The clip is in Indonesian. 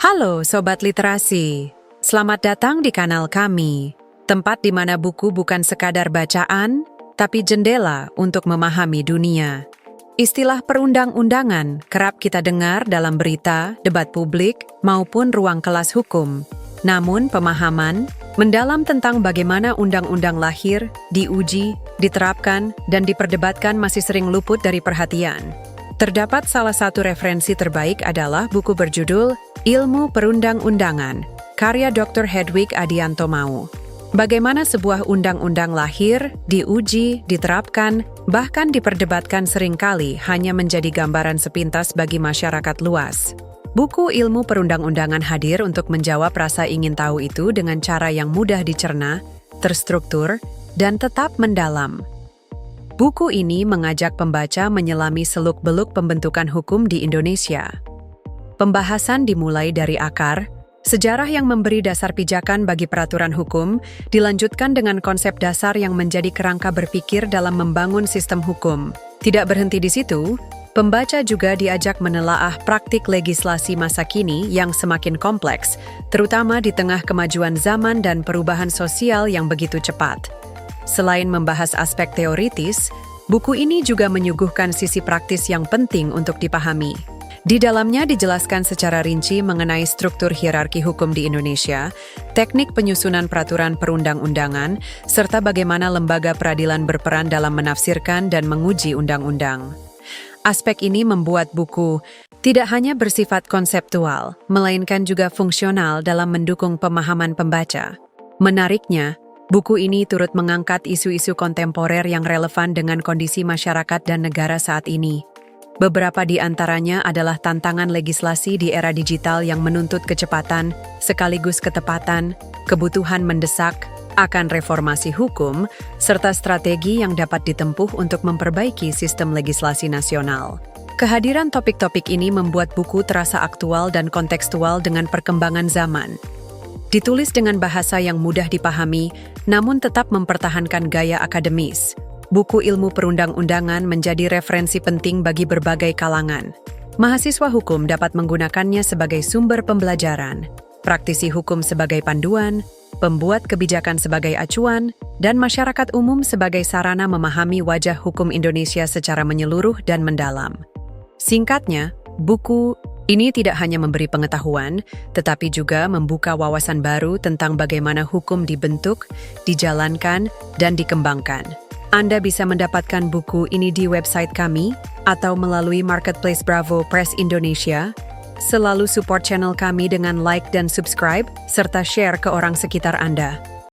Halo Sobat Literasi, selamat datang di kanal kami, tempat di mana buku bukan sekadar bacaan, tapi jendela untuk memahami dunia. Istilah perundang-undangan kerap kita dengar dalam berita, debat publik, maupun ruang kelas hukum. Namun pemahaman mendalam tentang bagaimana undang-undang lahir, diuji, diterapkan, dan diperdebatkan masih sering luput dari perhatian. Terdapat salah satu referensi terbaik adalah buku berjudul Ilmu Perundang-undangan, karya Dr. Hedwig Adianto Mau. Bagaimana sebuah undang-undang lahir, diuji, diterapkan, bahkan diperdebatkan seringkali hanya menjadi gambaran sepintas bagi masyarakat luas. Buku Ilmu Perundang-undangan hadir untuk menjawab rasa ingin tahu itu dengan cara yang mudah dicerna, terstruktur, dan tetap mendalam. Buku ini mengajak pembaca menyelami seluk-beluk pembentukan hukum di Indonesia. Pembahasan dimulai dari akar, sejarah yang memberi dasar pijakan bagi peraturan hukum, dilanjutkan dengan konsep dasar yang menjadi kerangka berpikir dalam membangun sistem hukum. Tidak berhenti di situ, pembaca juga diajak menelaah praktik legislasi masa kini yang semakin kompleks, terutama di tengah kemajuan zaman dan perubahan sosial yang begitu cepat. Selain membahas aspek teoritis, buku ini juga menyuguhkan sisi praktis yang penting untuk dipahami. Di dalamnya dijelaskan secara rinci mengenai struktur hierarki hukum di Indonesia, teknik penyusunan peraturan perundang-undangan, serta bagaimana lembaga peradilan berperan dalam menafsirkan dan menguji undang-undang. Aspek ini membuat buku tidak hanya bersifat konseptual, melainkan juga fungsional dalam mendukung pemahaman pembaca. Menariknya, buku ini turut mengangkat isu-isu kontemporer yang relevan dengan kondisi masyarakat dan negara saat ini. Beberapa di antaranya adalah tantangan legislasi di era digital yang menuntut kecepatan, sekaligus ketepatan, kebutuhan mendesak akan reformasi hukum, serta strategi yang dapat ditempuh untuk memperbaiki sistem legislasi nasional. Kehadiran topik-topik ini membuat buku terasa aktual dan kontekstual dengan perkembangan zaman. Ditulis dengan bahasa yang mudah dipahami, namun tetap mempertahankan gaya akademis. Buku Ilmu Perundang-undangan menjadi referensi penting bagi berbagai kalangan. Mahasiswa hukum dapat menggunakannya sebagai sumber pembelajaran, praktisi hukum sebagai panduan, pembuat kebijakan sebagai acuan, dan masyarakat umum sebagai sarana memahami wajah hukum Indonesia secara menyeluruh dan mendalam. Singkatnya, buku ini tidak hanya memberi pengetahuan, tetapi juga membuka wawasan baru tentang bagaimana hukum dibentuk, dijalankan, dan dikembangkan. Anda bisa mendapatkan buku ini di website kami atau melalui Marketplace Bravo Press Indonesia. Selalu support channel kami dengan like dan subscribe, serta share ke orang sekitar Anda.